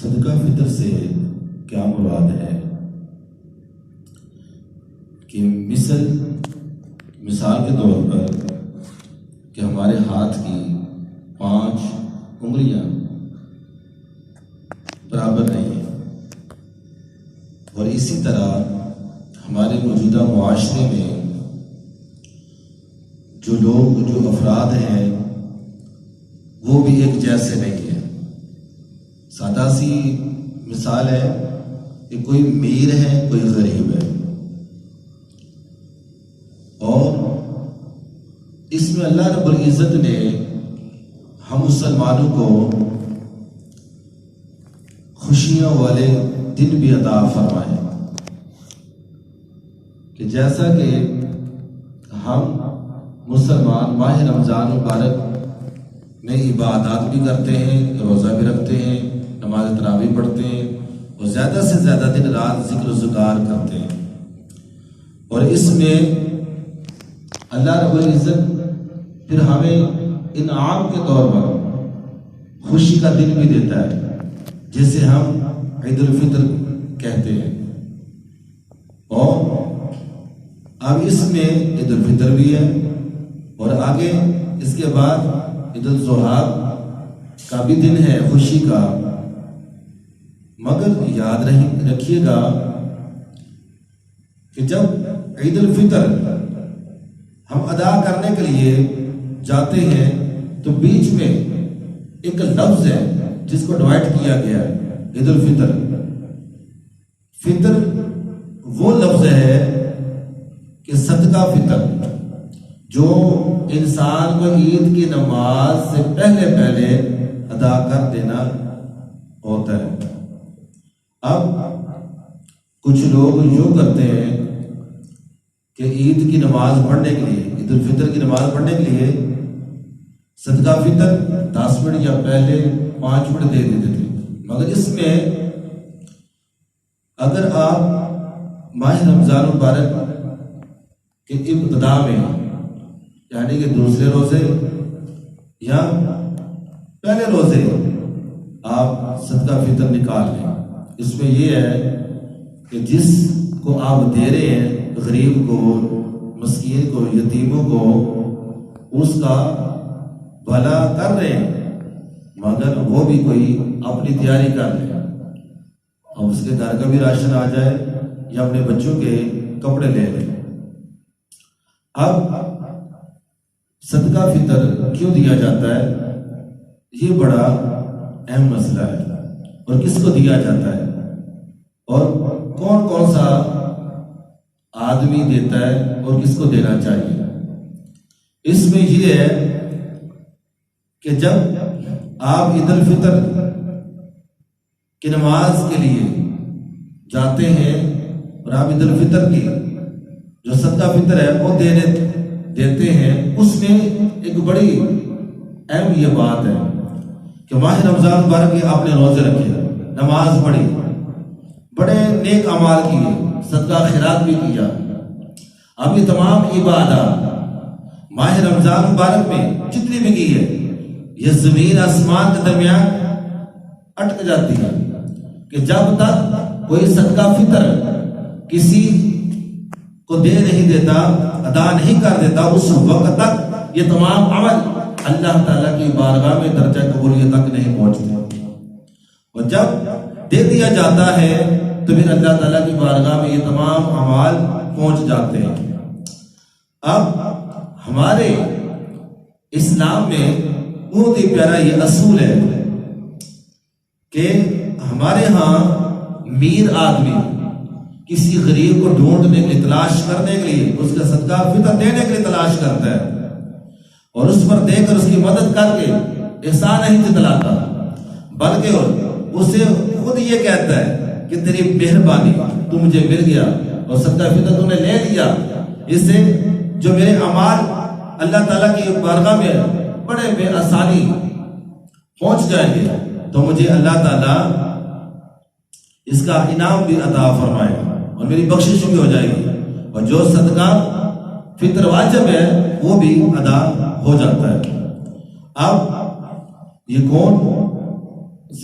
صدقہ فطر سے کیا مراد ہے کہ مثال کے طور پر کہ ہمارے ہاتھ کی 5 انگلیاں برابر نہیں ہیں، اور اسی طرح ہمارے موجودہ معاشرے میں جو افراد ہیں وہ بھی ایک جیسے نہیں ہیں۔ سادہ سی مثال ہے کہ کوئی امیر ہے، کوئی غریب ہے، اور اس میں اللہ رب العزت نے ہم مسلمانوں کو خوشیاں والے دن بھی عطا فرمائے کہ جیسا کہ ہم مسلمان ماہ رمضان مبارک میں عبادات بھی کرتے ہیں، روزہ بھی رکھتے ہیں، نماز تراویح پڑھتے ہیں، اور زیادہ سے زیادہ دن رات ذکر و ذکار کرتے ہیں، اور اس میں اللہ رب العزت پھر ہمیں انعام کے طور پر خوشی کا دن بھی دیتا ہے جسے ہم عید الفطر کہتے ہیں۔ اور اب اس میں عید الفطر بھی ہے، اور آگے اس کے بعد عید الاضحیٰ کا بھی دن ہے خوشی کا، مگر یاد رکھیے گا کہ جب عید الفطر ہم ادا کرنے کے لیے جاتے ہیں تو بیچ میں ایک لفظ ہے جس کو ڈیوائڈ کیا گیا ہے، عید الفطر۔ فطر وہ لفظ ہے کہ صدقہ فطر جو انسان کو عید کی نماز سے پہلے ادا کر دینا ہوتا ہے۔ اب کچھ لوگ یوں کرتے ہیں کہ عید کی نماز پڑھنے کے لیے، عید الفطر کی نماز پڑھنے کے لیے صدقہ فطر 10 منٹ یا پہلے 5 منٹ دے دیتے تھے، مگر اس میں اگر آپ ماہ رمضان مبارک کے ابتدا میں یعنی کہ دوسرے روزے یا پہلے روزے آپ صدقہ فطر نکال لیں، اس میں یہ ہے کہ جس کو آپ دے رہے ہیں، غریب کو، مسکین کو، یتیموں کو، اس کا بھلا کر رہے ہیں، مگر وہ بھی کوئی اپنی تیاری کر لے، اور اس کے گھر کا بھی راشن آ جائے یا اپنے بچوں کے کپڑے لے لیں۔ اب صدقہ فطر کیوں دیا جاتا ہے؟ یہ بڑا اہم مسئلہ ہے، اور کس کو دیا جاتا ہے، اور کون کون سا آدمی دیتا ہے اور کس کو دینا چاہیے۔ اس میں یہ ہے کہ جب آپ عید الفطر کی نماز کے لیے جاتے ہیں اور آپ عید الفطر کی جو صدقہ فطر ہے وہ دیتے ہیں، اس میں ایک بڑی اہم یہ بات ہے کہ ماہ رمضان مبارک کے آپ نے روزے رکھے، نماز پڑھی، بڑے نیک اعمال کیے، صدقہ خیرات بھی کیا۔ اب یہ تمام عبادات ماہ رمضان مبارک میں جتنی بھی کی ہے، یہ زمین آسمان کے درمیان اٹک جاتی ہے کہ جب تک کوئی صدقہ فطر کسی کو دے نہیں دیتا، ادا نہیں کر دیتا، اس وقت تک یہ تمام عمل اللہ تعالیٰ کی بارگاہ میں درجہ قبولیت تک نہیں پہنچتے، اور جب دے دیا جاتا ہے تو پھر اللہ تعالیٰ کی بارگاہ میں یہ تمام اعمال پہنچ جاتے ہیں۔ اب ہمارے اسلام میں بہت ہی پیارا یہ اصول ہے کہ ہمارے ہاں امیر آدمی کسی غریب کو ڈھونڈنے کے لیے، تلاش کرنے کے لیے، اس کا صدقہ فطر دینے کے لیے تلاش کرتا ہے، اور اس پر دے کر اس کی مدد کر کے احسان نہیں جتلاتا، بلکہ اسے خود یہ کہتا ہے کہ تیری مہربانی، تو مجھے مل گیا اور صدقہ فطر تو نے لے لیا، اس سے جو میرے اعمال اللہ تعالیٰ کی بارگاہ میں بڑے بے آسانی پہنچ جائیں گے، تو مجھے اللہ تعالیٰ اس کا انعام بھی عطا فرمائے گا اور میری بخشش بھی ہو جائے گی، اور جو صدقہ فطر واجب ہے وہ بھی ادا ہو جاتا ہے۔ اب یہ کون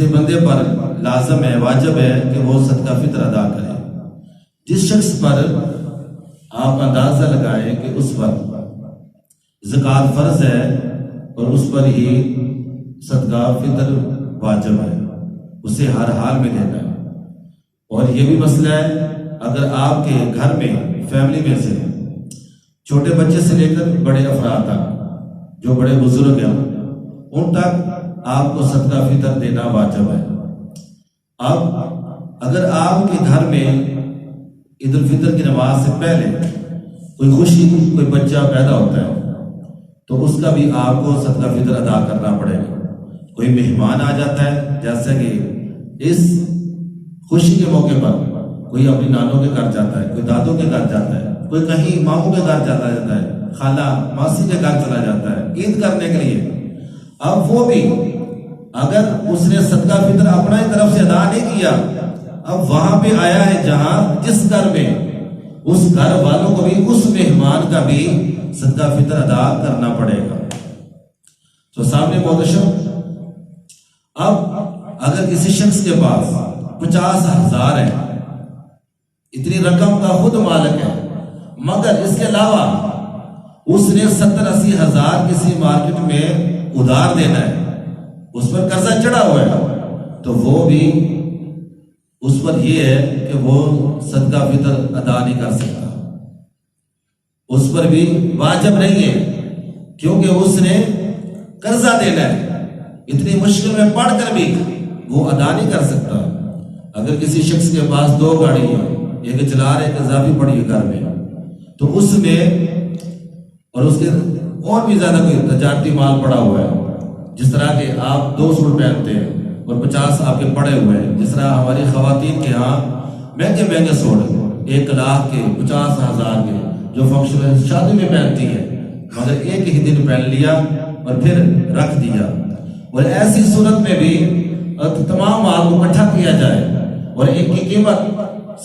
سے بندے پر لازم ہے، واجب ہے کہ وہ صدقہ فطر ادا کرے۔ جس شخص پر آپ اندازہ لگائیں کہ اس پر زکوٰۃ فرض ہے اور اس پر ہی صدقہ فطر واجب ہے، اسے ہر حال میں دینا ہے۔ اور یہ بھی مسئلہ ہے، اگر آپ کے گھر میں فیملی میں سے چھوٹے بچے سے لے کر بڑے افراد تک جو بڑے بزرگ ہیں ان تک آپ کو صدقہ فطر دینا واجب ہے۔ اب اگر آپ کے گھر میں عید الفطر کی نماز سے پہلے کوئی خوشی، کوئی بچہ پیدا ہوتا ہے تو اس کا بھی آپ کو صدقہ فطر ادا کرنا پڑے گا۔ کوئی مہمان آ جاتا ہے، جیسا کہ اس خوشی کے موقع پر کوئی اپنی نانوں کے گھر جاتا ہے، کوئی دادوں کے گھر جاتا ہے، کوئی کہیں ماموں کے گھر جاتا ہے، خالہ ماسی کے گھر چلا جاتا ہے عید کرنے کے لیے۔ اب وہ بھی اگر اس نے صدقہ فطر اپنا ہی طرف سے ادا نہیں کیا، اب وہاں پہ آیا ہے جہاں جس گھر میں اس گھر والوں کو بھی اس مہمان کا بھی صدقہ فطر ادا کرنا پڑے گا۔ تو سامنے محتشم، اب اگر کسی شخص کے پاس 50,000 ہے، اتنی رقم کا خود مالک ہے، مگر اس کے علاوہ اس نے 70-80 ہزار کسی مارکیٹ میں ادھار دینا ہے، اس پر قرضہ چڑھا ہوا ہے، تو وہ بھی اس پر یہ ہے کہ وہ صدقہ فطر ادا نہیں کر سکتا، اس پر بھی واجب نہیں ہے، کیونکہ اس نے قرضہ دینا ہے، اتنی مشکل میں پڑھ کر بھی وہ ادا نہیں کر سکتا۔ اگر کسی شخص کے پاس 2 گاڑی ہے، ایک چلا رہے، ایک اضافی پڑی ہے گھر میں، تو اس میں اور اس کے اور بھی زیادہ کوئی تجارتی مال پڑا ہوا ہے، جس طرح کہ آپ 2 سوٹ پہنتے ہیں اور 50 آپ کے پڑے ہوئے ہیں، جس طرح ہماری خواتین کے ہاں مہنگے مہنگے سوٹ 1 لاکھ کے 50,000 کے جو فنکشن شادی میں پہنتی ہے، مگر ایک ہی دن پہن لیا اور پھر رکھ دیا۔ اور ایسی صورت میں بھی تمام مال کو اکٹھا کیا جائے اور ایک کی قیمت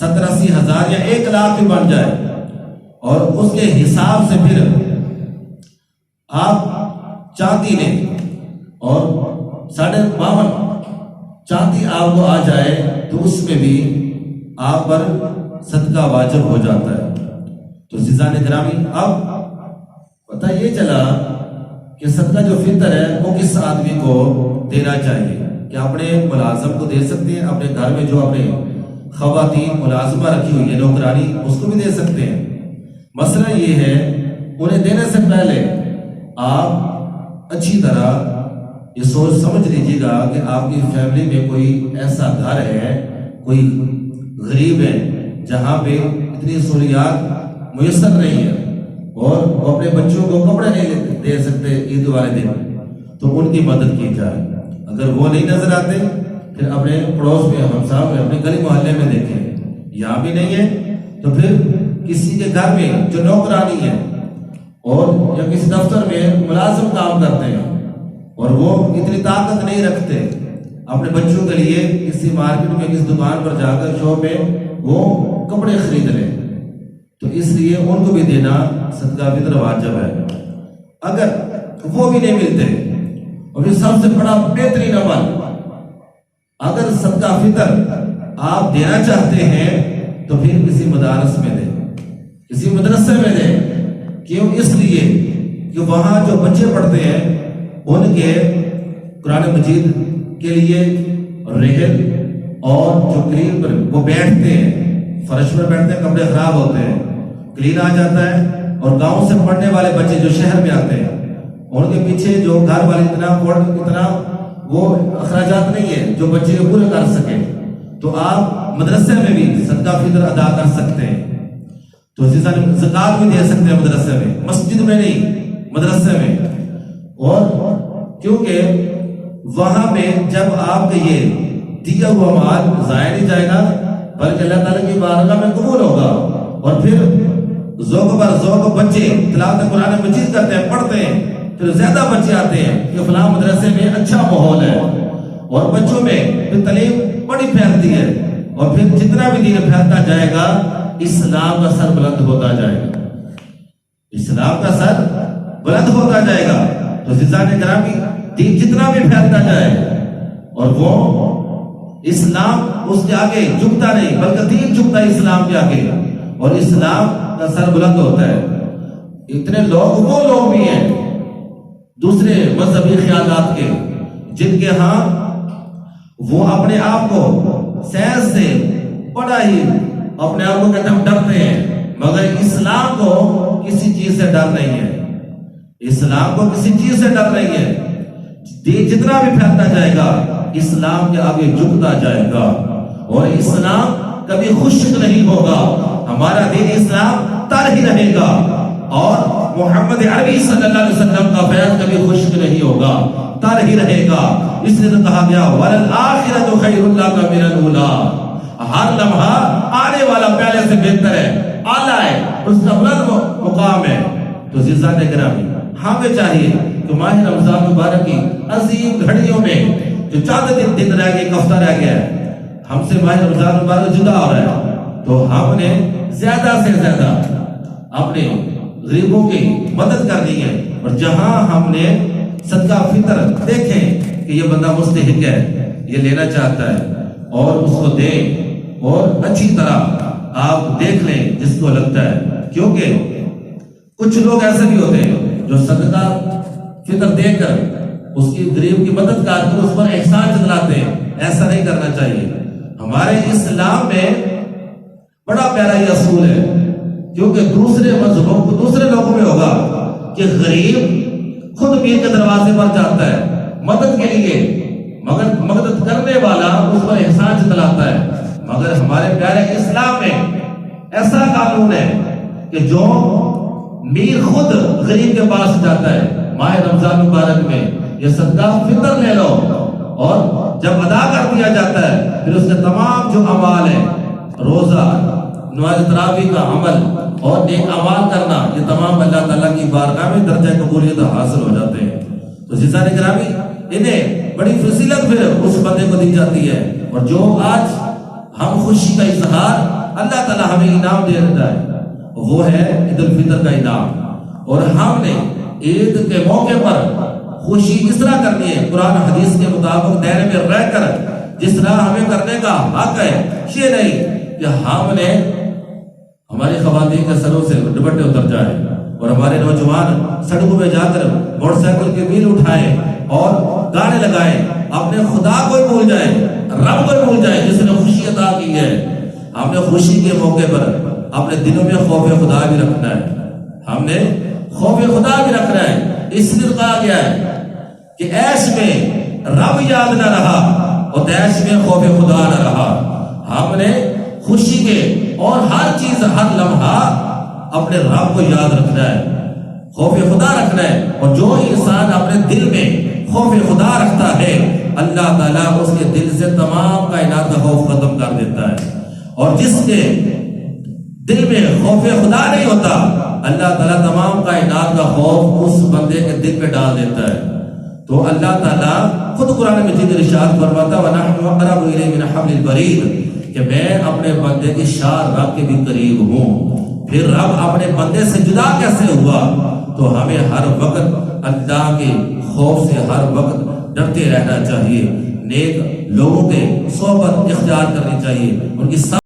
70-80 ہزار یا 1 لاکھ بھی بن جائے، اور اس کے حساب سے پھر آپ چاندی لیں اور 52.5 چاندی آپ کو آ جائے تو اس میں بھی آپ پر صدقہ واجب ہو جاتا ہے۔ تو عزیزان گرامی، اب پتہ یہ چلا کہ صدقہ جو فطر ہے وہ کس آدمی کو دینا چاہیے، کہ اپنے ملازم کو دے سکتے ہیں، اپنے گھر میں جو اپنے خواتین ملازمہ رکھی ہوئی ہے نوکرانی، اس کو بھی دے سکتے ہیں۔ مسئلہ یہ ہے، انہیں دینے سے پہلے آپ اچھی طرح یہ سوچ سمجھ لیجیے گا کہ آپ کی فیملی میں کوئی ایسا گھر ہے، کوئی غریب ہے جہاں پہ اتنی سہولیات میسر نہیں ہے اور وہ اپنے بچوں کو کپڑے نہیں دے سکتے عید والے دن، تو ان کی مدد کی جائے۔ اگر وہ نہیں نظر آتے، پھر اپنے پڑوس میں، ہمسایوں میں، اپنے گلی محلے میں دیکھیں، یہاں بھی نہیں ہے تو پھر کسی کے گھر میں جو نوکرانی ہے اور یا کسی دفتر میں ملازم کام کرتے ہیں اور وہ اتنی طاقت نہیں رکھتے اپنے بچوں کے لیے کسی مارکیٹ میں کسی دکان پر جا کر شاپ میں وہ کپڑے خرید لیں، تو اس لیے ان کو بھی دینا صدقہ فطر واجب ہے۔ اگر وہ بھی نہیں ملتے، اور پھر سب سے بڑا بہترین عمل، اگر صدقہ فطر آپ دینا چاہتے ہیں تو پھر کسی مدارس میں دیں، کسی مدرسے میں دیں۔ کیوں؟ اس لیے کہ وہاں جو بچے پڑھتے ہیں ان کے قرآن مجید کے لیے رحل اور جو کلین پر وہ بیٹھتے ہیں، فرش پر بیٹھتے ہیں، کپڑے خراب ہوتے ہیں، کلین آ جاتا ہے، اور گاؤں سے پڑھنے والے بچے جو شہر میں آتے ہیں ان کے پیچھے جو گھر والے اتنا وہ اخراجات نہیں ہے جو بچے کو پورے کر سکیں، تو آپ مدرسے میں بھی صدقہ فطر ادا کر سکتے ہیں۔ تو زکات بھی دے سکتے ہیں مدرسے میں، مسجد میں نہیں، مدرسے میں۔ اور کیونکہ وہاں پہ جب آپ کا یہ دیا ہوا مال ضائع نہیں جائے گا، بلکہ اللہ تعالیٰ کی بارگاہ میں قبول ہوگا، اور پھر ذوق بر ذوق بچے تلاوت قرآن مجید کرتے ہیں، پڑھتے ہیں، پھر زیادہ بچے آتے ہیں کہ فلاں مدرسے میں اچھا ماحول ہے، اور بچوں میں پھر تعلیم بڑی پھیلتی ہے، اور پھر جتنا بھی دین پھیلتا جائے گا اسلام کا سر بلند ہوتا جائے گا، اسلام کا سر بلند ہوتا جائے گا۔ تو عزیزان گرامی، دین جتنا بھی پھیلتا جائے اور وہ اسلام اس کے آگے جھکتا نہیں، بلکہ دین جھکتا ہے اسلام کے آگے، اور اسلام کا سر بلند ہوتا ہے۔ اتنے لوگ، وہ لوگ بھی ہیں دوسرے مذہبی خیالات کے، جن کے ہاں وہ اپنے آپ کو سائنس سے بڑا ہی اپنے آپ کو کہتے ہم ڈرتے ہیں، مگر اسلام کو کسی چیز سے ڈر نہیں ہے، اسلام کو کسی چیز سے ڈر نہیں ہے۔ دین جتنا بھی پھیلتا جائے گا اسلام کے آگے جھکتا جائے گا، اور اسلام کبھی خشک نہیں ہوگا، ہمارا دین اسلام تر ہی رہے گا، اور محمد عربی صلی اللہ علیہ وسلم کا فیض کبھی خشک نہیں ہوگا، تر ہی رہے گا۔ اس لیے تو کہا گیا وَلَلْآخِرَةُ خَيْرٌ لَكَ مِنَ الْأُولَىٰ، ہر لمحہ آنے والا پہلے سے بہتر ہے، اعلیٰ ہے، اس کا بلند مقام ہے۔ تو عزیزان گرامی، ہمیں چاہیے کہ ماہ رمضان مبارک کی عظیم گھڑیوں میں جو چند دن رہ گئے، ایک ہفتہ رہ گیا ہے، ہم سے ماہ رمضان مبارک جدا ہو رہا ہے، تو ہم نے زیادہ سے زیادہ اپنے غریبوں کی مدد کرنی ہے، اور جہاں ہم نے صدقہ فطر دیکھیں کہ یہ بندہ مستحق ہے، یہ لینا چاہتا ہے، اور اس کو دیں، اور اچھی طرح آپ دیکھ لیں جس کو لگتا ہے، کیونکہ کچھ لوگ ایسے بھی ہوتے ہیں جو صدقہ فطر دے کر اس کی غریب کی مدد کرتے اس پر احسان جتلاتے ہیں، ایسا نہیں کرنا چاہیے۔ ہمارے اسلام میں بڑا پیارا یہ اصول ہے، کیونکہ دوسرے مذہبوں کو، دوسرے لوگوں میں ہوگا کہ غریب خود پیر کے دروازے پر جاتا ہے مدد کے لیے، مگر مدد کرنے والا اس پر احسان جتلاتا ہے، مگر ہمارے پیارے اسلام میں ایسا قانون ہے کہ جو میر خود غریب کے پاس جاتا ہے ماہ رمضان مبارک میں، یہ صدقہ فطر لے لو، اور جب ادا کر دیا جاتا ہے پھر اس کے تمام جو اعمال ہیں، روزہ، نماز تراویح کا عمل اور نیک اعمال کرنا، یہ تمام اللہ تعالیٰ کی بارگاہ میں درجہ قبولیت حاصل ہو جاتے ہیں۔ تو عزیزان گرامی، انہیں بڑی فضیلت پھر اس بندے کو دی جاتی ہے، اور جو آج ہم خوشی کا اظہار اللہ تعالیٰ ہمیں انعام دے دیتا ہے، وہ ہے عید الفطر کا انعام، اور ہم نے عید کے موقع پر خوشی اس طرح کرنی ہے قرآن حدیث کے مطابق دائرے میں رہ کر، جس طرح ہمیں کرنے کا حق ہے، یہ نہیں کہ ہم نے ہماری خواتین کے سروں سے دوپٹے اتر جائے، اور ہمارے نوجوان سڑکوں پہ جا کر موٹر سائیکل کے ویل اٹھائیں اور گانے لگائیں، اپنے خدا کو بھول جائیں، رب کو بھول جائیں جس نے خوشی عطا کی ہے۔ ہم نے خوشی کے موقع پر اپنے دلوں میں خوف خدا بھی رکھنا ہے، ہم نے خوف خدا بھی رکھنا ہے۔ اس لیے کہا گیا ہے کہ عیش میں رب یاد نہ رہا اور عیش میں خوف خدا نہ رہا۔ ہم نے خوشی کے اور ہر چیز، ہر لمحہ اپنے رب کو یاد رکھنا ہے، خوف خدا رکھنا ہے، اور جو انسان اپنے دل میں خوف خدا رکھتا ہے اللہ تعالیٰ اس کے دل سے تمام کائنات کا خوف ختم کر دیتا ہے، اور جس کے دل میں خوف خدا نہیں ہوتا اللہ تعالیٰ تمام کائنات کا خوف اس بندے کے دل پہ ڈال دیتا ہے۔ تو اللہ تعالیٰ خود قرآن مجید ارشاد فرماتا وَنَحْنُ أَقْرَبُ إِلَيْهِ مِنْ حَبْلِ الْوَرِيدِ، کہ میں اپنے بندے کی شار رگ کے بھی قریب ہوں۔ پھر رب اپنے بندے سے جدا کیسے ہوا؟ تو ہمیں ہر وقت اللہ کے خوف سے ہر وقت ڈرتے رہنا چاہیے، نیک لوگوں کے صحبت اختیار کرنی چاہیے، ان کی